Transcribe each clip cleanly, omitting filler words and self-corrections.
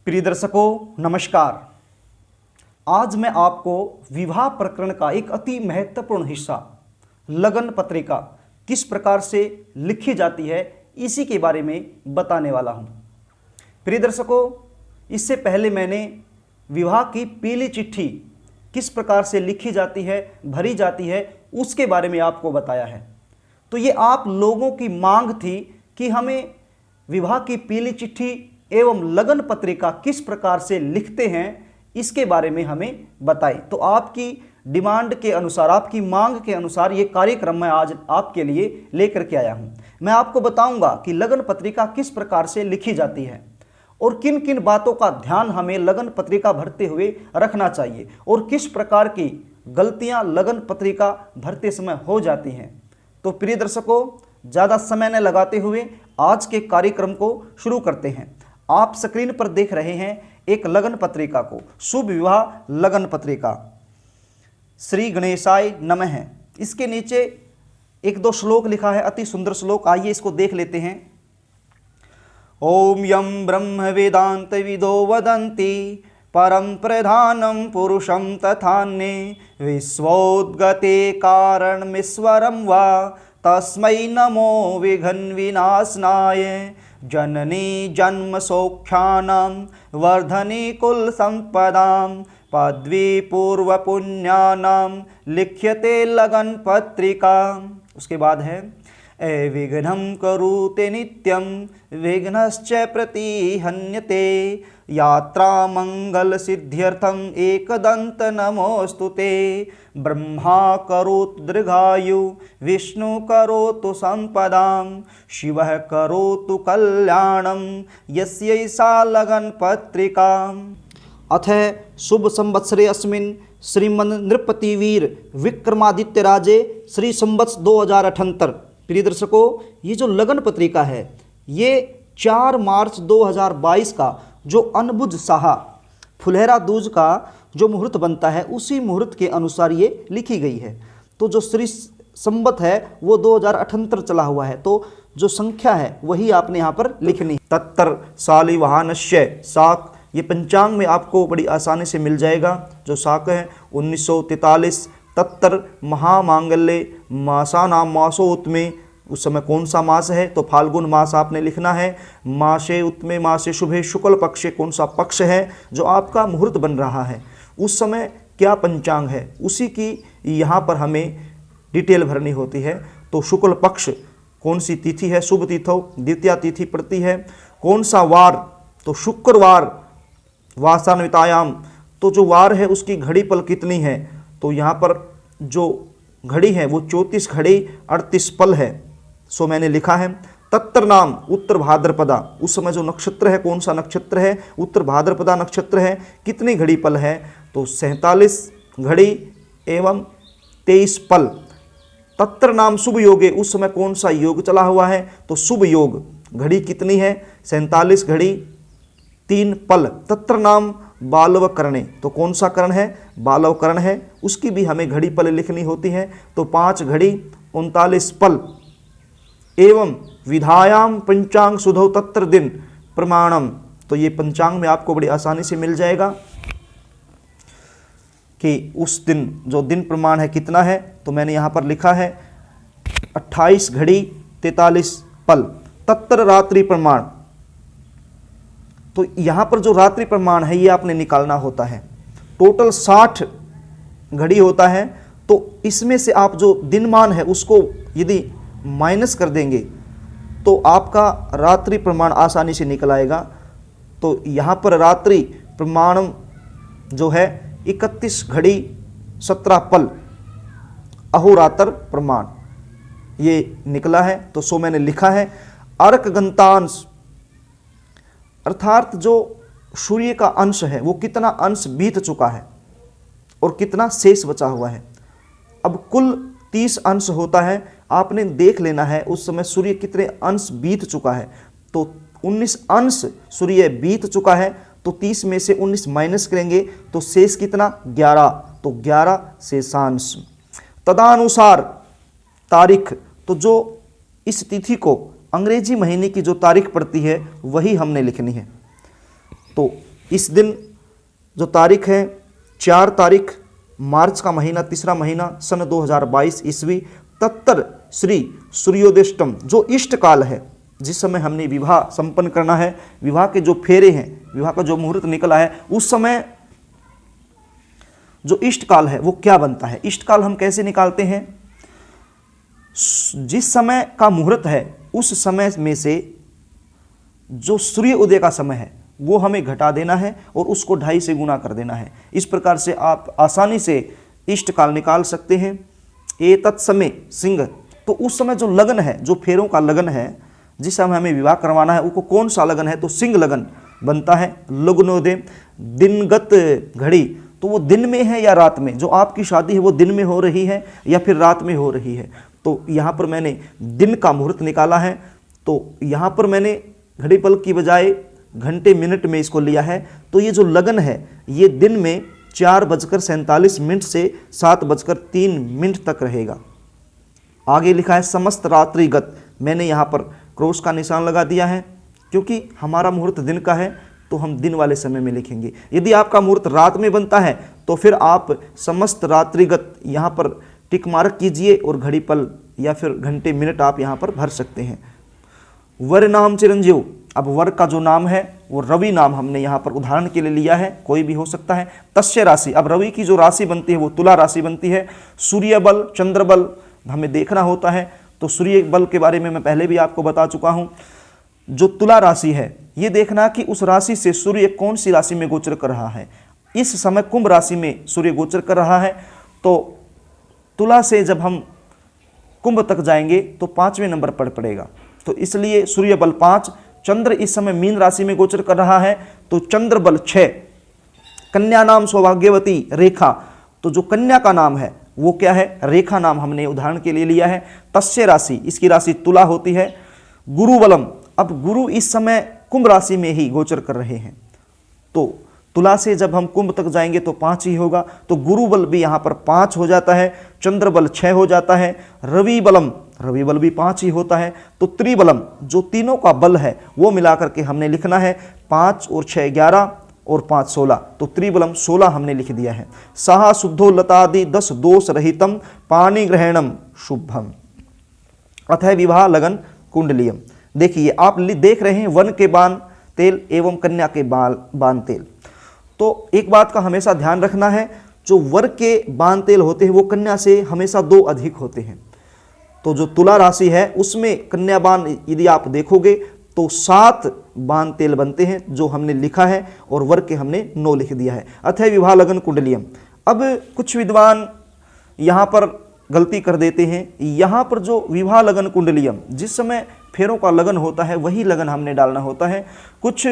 प्रिय दर्शकों नमस्कार। आज मैं आपको विवाह प्रकरण का एक अति महत्वपूर्ण हिस्सा लगन पत्रिका किस प्रकार से लिखी जाती है इसी के बारे में बताने वाला हूं। प्रिय दर्शकों, इससे पहले मैंने विवाह की पीली चिट्ठी किस प्रकार से लिखी जाती है, भरी जाती है, उसके बारे में आपको बताया है। तो ये आप लोगों की मांग थी कि हमें विवाह की पीली चिट्ठी एवं लगन पत्रिका किस प्रकार से लिखते हैं इसके बारे में हमें बताएं। तो आपकी डिमांड के अनुसार, आपकी मांग के अनुसार ये कार्यक्रम मैं आज आपके लिए लेकर के आया हूं। मैं आपको बताऊंगा कि लगन पत्रिका किस प्रकार से लिखी जाती है और किन किन बातों का ध्यान हमें लगन पत्रिका भरते हुए रखना चाहिए और किस प्रकार की गलतियां लगन पत्रिका भरते समय हो जाती हैं। तो प्रिय दर्शकों, ज़्यादा समय न लगाते हुए आज के कार्यक्रम को शुरू करते हैं। आप स्क्रीन पर देख रहे हैं एक लगन पत्रिका को, शुभ विवाह लगन पत्रिका। श्री गणेशाय नमः है। इसके नीचे एक दो श्लोक लिखा है, अति सुंदर श्लोक। आइए इसको देख लेते हैं। ओम यम ब्रह्म वेदांत विदो वदन्ति परम प्रधानम पुरुषम तथान्ये विश्वोद्गते कारणमीश्वरं वा तस्मै नमो विघ्न विनाशनाय जननी जन्म सौख्यानां वर्धनी कुल संपदां पदवी पूर्व पुण्यानां लिख्यते लगन पत्रिका। उसके बाद है विघ्नं करुते नित्यं विघ्नश्च प्रतिहन्यते यात्रा मंगल सिद्ध्यर्थम एकदंत नमोस्तु ते ब्रह्मा करोतु दीर्घायु विष्णु करोतु संपदां शिवः करोतु कल्याणं यस्यैषा लगन पत्रिका। अथ शुभ संवत्सरे अस्मिन् श्रीमन् नृपतिवीर विक्रमादित्य राजे श्री संवत्स 2078। प्रिय दर्शकों, ये जो लगन पत्रिका है ये 4 मार्च 2022 का जो अनबुझ साहा फुलहरा दूज का जो मुहूर्त बनता है उसी मुहूर्त के अनुसार ये लिखी गई है। तो जो श्री संवत है वो 2078 चला हुआ है, तो जो संख्या है वही आपने यहाँ पर लिखनी। तत्तर शालिवाहनस्य शाक, ये पंचांग में आपको बड़ी आसानी से मिल जाएगा। जो शाक है 1943। तत्तर महामांगल्य मासानाम मासो उत्मे, उस समय कौन सा मास है तो फाल्गुन मास आपने लिखना है। मासे उत्मे मासे शुभे शुक्ल पक्षे, कौन सा पक्ष है जो आपका मुहूर्त बन रहा है, उस समय क्या पंचांग है उसी की यहाँ पर हमें डिटेल भरनी होती है। तो शुक्ल पक्ष कौन सी तिथि है, शुभ तिथौ द्वितीया तिथि पड़ती है। कौन सा वार तो शुक्रवार वासान्वितायाम, तो जो वार है उसकी घड़ी पल कितनी है तो यहाँ पर जो घड़ी है वो 34 घड़ी 38 पल है, सो मैंने लिखा है। तत्तर नाम उत्तर भाद्रपदा, उस समय जो नक्षत्र है कौन सा नक्षत्र है, उत्तर भाद्रपदा नक्षत्र है। कितनी घड़ी पल है तो 47 घड़ी एवं 23 पल। तत्तर नाम शुभ योगे, उस समय कौन सा योग चला हुआ है तो शुभ योग, घड़ी कितनी है 47 घड़ी 3 पल। तत्तर नाम बालव करणे, तो कौन सा करण है बालव करण है, उसकी भी हमें घड़ी पल लिखनी होती है। तो 5 घड़ी 39 पल। एवं विधायाम पंचांग सुधौ तत्र दिन प्रमाणम, तो ये पंचांग में आपको बड़ी आसानी से मिल जाएगा कि उस दिन जो दिन प्रमाण है कितना है। तो मैंने यहाँ पर लिखा है 28 घड़ी 43 पल। तत्र रात्रि प्रमाण, तो यहाँ पर जो रात्रि प्रमाण है ये आपने निकालना होता है। टोटल 60 घड़ी होता है, तो इसमें से आप जो दिनमान है उसको यदि माइनस कर देंगे तो आपका रात्रि प्रमाण आसानी से निकल आएगा। तो यहाँ पर रात्रि प्रमाण जो है 31 घड़ी 17 पल अहोरात्र प्रमाण ये निकला है। तो सो मैंने लिखा है अर्क गंतांश, अर्थात जो सूर्य का अंश है वो कितना अंश बीत चुका है और कितना शेष बचा हुआ है। अब कुल 30 अंश होता है, आपने देख लेना है उस समय सूर्य कितने अंश बीत चुका है। तो 19 अंश सूर्य बीत चुका है, तो 30 में से 19 माइनस करेंगे तो शेष कितना 11, तो 11 शेषांश। तदानुसार तारीख, तो जो इस तिथि को अंग्रेजी महीने की जो तारीख पड़ती है वही हमने लिखनी है। तो इस दिन जो तारीख है 4 तारीख मार्च का महीना, तीसरा महीना, सन 2022 ईस्वी, तत्तर श्री सूर्योदयष्टम, जो इष्ट काल है, जिस समय हमने विवाह संपन्न करना है, विवाह के जो फेरे हैं, विवाह का जो मुहूर्त निकला है, उस समय जो इष्ट काल है वो क्या बनता है। इष्ट काल हम कैसे निकालते हैं, जिस समय का मुहूर्त है उस समय में से जो सूर्य उदय का समय है वो हमें घटा देना है और उसको 2.5 से गुना कर देना है। इस प्रकार से आप आसानी से इष्ट काल निकाल सकते हैं। ए तत्समय सिंह, तो उस समय जो लगन है, जो फेरों का लगन है, जिस समय हमें विवाह करवाना है, उसको कौन सा लगन है, तो सिंह लगन बनता है। लग्नोदय, दिनगत घड़ी, तो वो दिन में है या रात में, जो आपकी शादी है वो दिन में हो रही है या फिर रात में हो रही है। तो यहाँ पर मैंने दिन का मुहूर्त निकाला है, तो यहाँ पर मैंने घड़ी पल की बजाय घंटे मिनट में इसको लिया है। तो ये जो लगन है ये दिन में 4:47 से 7:03 तक रहेगा। आगे लिखा है समस्त रात्रिगत, मैंने यहाँ पर क्रॉस का निशान लगा दिया है क्योंकि हमारा मुहूर्त दिन का है, तो हम दिन वाले समय में लिखेंगे। यदि आपका मुहूर्त रात में बनता है तो फिर आप समस्त रात्रिगत यहाँ पर टिक मार्क कीजिए और घड़ी पल या फिर घंटे मिनट आप यहाँ पर भर सकते हैं। वर नाम चिरंजीव, अब वर का जो नाम है वो रवि नाम हमने यहाँ पर उदाहरण के लिए लिया है, कोई भी हो सकता है। तस्य राशि, अब रवि की जो राशि बनती है वो तुला राशि बनती है। सूर्य बल, चंद्र बल हमें देखना होता है, तो सूर्य बल के बारे में मैं पहले भी आपको बता चुका हूँ। जो तुला राशि है ये देखना कि उस राशि से सूर्य कौन सी राशि में गोचर कर रहा है। इस समय कुंभ राशि में सूर्य गोचर कर रहा है, तो तुला से जब हम कुंभ तक जाएंगे तो 5वें नंबर पर पड़ेगा, तो इसलिए सूर्य बल 5। चंद्र इस समय मीन राशि में गोचर कर रहा है, तो चंद्र बल 6। कन्या नाम सौभाग्यवती रेखा, तो जो कन्या का नाम है वो क्या है, रेखा नाम हमने उदाहरण के लिए लिया है। तस्य राशि, इसकी राशि तुला होती है। गुरु बलम, अब गुरु इस समय कुंभ राशि में ही गोचर कर रहे हैं, तो तुला से जब हम कुंभ तक जाएंगे तो 5 ही होगा, तो गुरु बल भी यहाँ पर 5 हो जाता है। चंद्र बल 6 हो जाता है। रवि बलम, रवि बल भी 5 ही होता है। तो त्रिबलम, जो तीनों का बल है वो मिलाकर के हमने लिखना है। 5 और 6 11 और 5 16, तो त्रिबलम 16 हमने लिख दिया है। सहा शुद्धो लतादि 10 दोष रहितम पाणी ग्रहणम शुभम अथ विवाह लगन कुंडलियम। देखिए आप देख रहे हैं वन के बाण तेल एवं कन्या के बाण तेल। तो एक बात का हमेशा ध्यान रखना है, जो वर के बाण तेल होते हैं वो कन्या से हमेशा 2 अधिक होते हैं। तो जो तुला राशि है उसमें कन्या बाण यदि आप देखोगे तो 7 बाण तेल बनते हैं जो हमने लिखा है, और वर के हमने 9 लिख दिया है। अथय विवाह लगन कुंडलियम। अब कुछ विद्वान यहाँ पर गलती कर देते हैं, यहाँ पर जो विवाह लगन कुंडलियम, जिस समय फेरों का लगन होता है वही लगन हमने डालना होता है। कुछ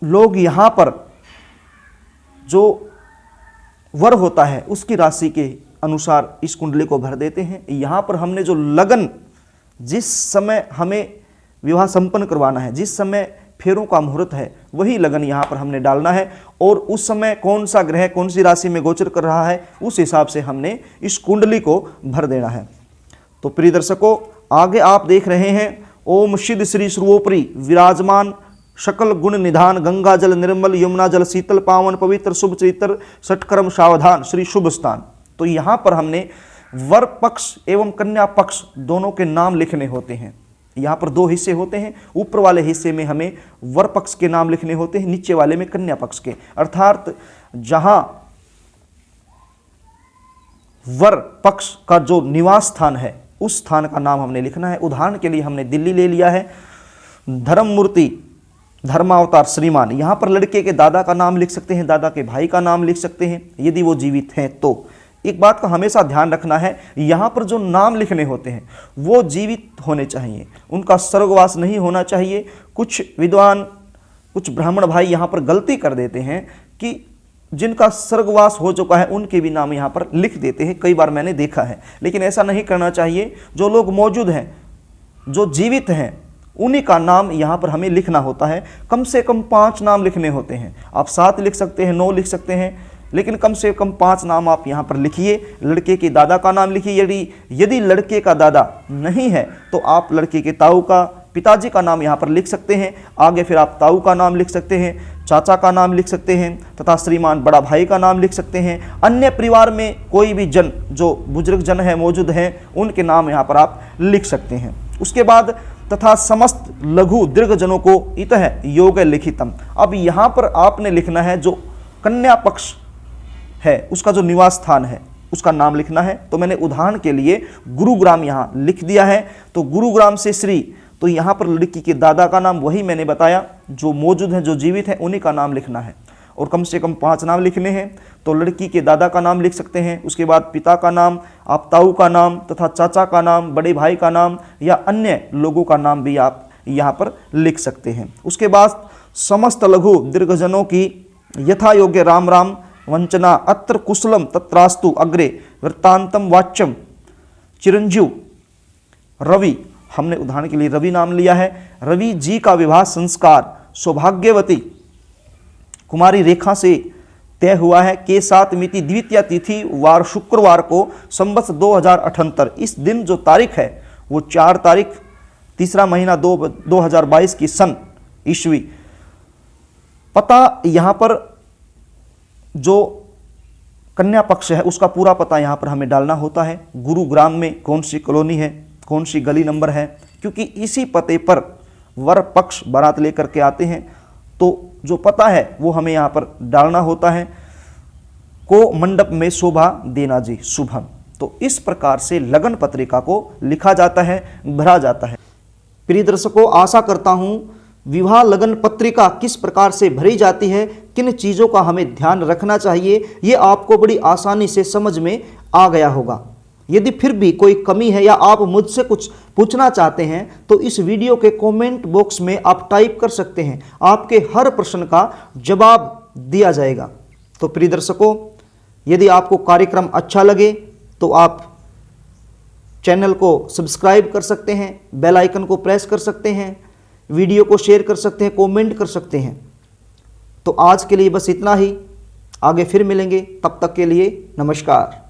लोग यहाँ पर जो वर होता है उसकी राशि के अनुसार इस कुंडली को भर देते हैं। यहाँ पर हमने जो लगन, जिस समय हमें विवाह संपन्न करवाना है, जिस समय फेरों का मुहूर्त है, वही लगन यहाँ पर हमने डालना है, और उस समय कौन सा ग्रह कौन सी राशि में गोचर कर रहा है उस हिसाब से हमने इस कुंडली को भर देना है। तो प्रिय दर्शकों, आगे आप देख रहे हैं ओम सिद्ध श्री सर्वोपरि विराजमान सकल गुण निधान गंगा जल निर्मल यमुना जल शीतल पावन पवित्र शुभ चरित्र षटकर्म सावधान श्री शुभ स्थान। तो यहाँ पर हमने वर पक्ष एवं कन्या पक्ष दोनों के नाम लिखने होते हैं। यहाँ पर 2 हिस्से होते हैं, ऊपर वाले हिस्से में हमें वर पक्ष के नाम लिखने होते हैं, नीचे वाले में कन्या पक्ष के। अर्थात जहां वर पक्ष का जो निवास स्थान है उस स्थान का नाम हमने लिखना है। उदाहरण के लिए हमने दिल्ली ले लिया है। धर्ममूर्ति धर्मावतार श्रीमान, यहाँ पर लड़के के दादा का नाम लिख सकते हैं, दादा के भाई का नाम लिख सकते हैं यदि वो जीवित हैं तो। एक बात का हमेशा ध्यान रखना है, यहाँ पर जो नाम लिखने होते हैं वो जीवित होने चाहिए, उनका स्वर्गवास नहीं होना चाहिए। कुछ विद्वान, कुछ ब्राह्मण भाई यहाँ पर गलती कर देते हैं कि जिनका स्वर्गवास हो चुका है उनके भी नाम यहाँ पर लिख देते हैं, कई बार मैंने देखा है, लेकिन ऐसा नहीं करना चाहिए। जो लोग मौजूद हैं, जो जीवित हैं, उन्हीं का नाम यहाँ पर हमें लिखना होता है। कम से कम 5 नाम लिखने होते हैं। आप 7 लिख सकते हैं, 9 लिख सकते हैं, लेकिन कम से कम 5 नाम आप यहाँ पर लिखिए। लड़के के दादा का नाम लिखिए, यदि लड़के का दादा नहीं है तो आप लड़के के ताऊ का पिताजी का नाम यहाँ पर लिख सकते हैं। आगे फिर आप ताऊ का नाम लिख सकते हैं, चाचा का नाम लिख सकते हैं तथा श्रीमान बड़ा भाई का नाम लिख सकते हैं। अन्य परिवार में कोई भी जन जो बुजुर्ग जन है मौजूद हैं उनके नाम यहाँ पर आप लिख सकते हैं। उसके बाद तथा समस्त लघु दीर्घ जनों को इतः योग लिखितम। अब यहाँ पर आपने लिखना है जो कन्या पक्ष है उसका जो निवास स्थान है उसका नाम लिखना है। तो मैंने उदाहरण के लिए गुरुग्राम यहाँ लिख दिया है। तो गुरुग्राम से श्री, तो यहाँ पर लड़की के दादा का नाम वही मैंने बताया जो मौजूद हैं जो जीवित हैं उन्हीं का नाम लिखना है और कम से कम 5 नाम लिखने हैं। तो लड़की के दादा का नाम लिख सकते हैं, उसके बाद पिता का नाम, आप ताऊ का नाम तथा चाचा का नाम, बड़े भाई का नाम या अन्य लोगों का नाम भी आप यहाँ पर लिख सकते हैं। उसके बाद समस्त लघु दीर्घजनों की यथा योग्य राम राम वंचना अत्र कुशलम तत्रास्तु अग्रे वृत्तांतम वाच्यम चिरंजीव रवि, हमने उदाहरण के लिए रवि नाम लिया है। रवि जी का विवाह संस्कार सौभाग्यवती कुमारी रेखा से तय हुआ है के साथ मिति द्वितीय तिथि वार शुक्रवार को संवत्सर 2078। इस दिन जो तारीख है वो 4 तारीख 3रा महीना 2022 की सन ईस्वी। पता यहाँ पर जो कन्या पक्ष है उसका पूरा पता यहाँ पर हमें डालना होता है। गुरुग्राम में कौन सी कॉलोनी है, कौन सी गली नंबर है, क्योंकि इसी पते पर वर पक्ष बारात लेकर के आते हैं। तो जो पता है वो हमें यहाँ पर डालना होता है। को मंडप में शोभा देना जी शुभम। तो इस प्रकार से लगन पत्रिका को लिखा जाता है, भरा जाता है। प्रिय दर्शकों, आशा करता हूँ विवाह लगन पत्रिका किस प्रकार से भरी जाती है, किन चीज़ों का हमें ध्यान रखना चाहिए, ये आपको बड़ी आसानी से समझ में आ गया होगा। यदि फिर भी कोई कमी है या आप मुझसे कुछ पूछना चाहते हैं तो इस वीडियो के कमेंट बॉक्स में आप टाइप कर सकते हैं, आपके हर प्रश्न का जवाब दिया जाएगा। तो प्रिय दर्शकों, यदि आपको कार्यक्रम अच्छा लगे तो आप चैनल को सब्सक्राइब कर सकते हैं, बेल आइकन को प्रेस कर सकते हैं, वीडियो को शेयर कर सकते हैं, कमेंट कर सकते हैं। तो आज के लिए बस इतना ही, आगे फिर मिलेंगे, तब तक के लिए नमस्कार।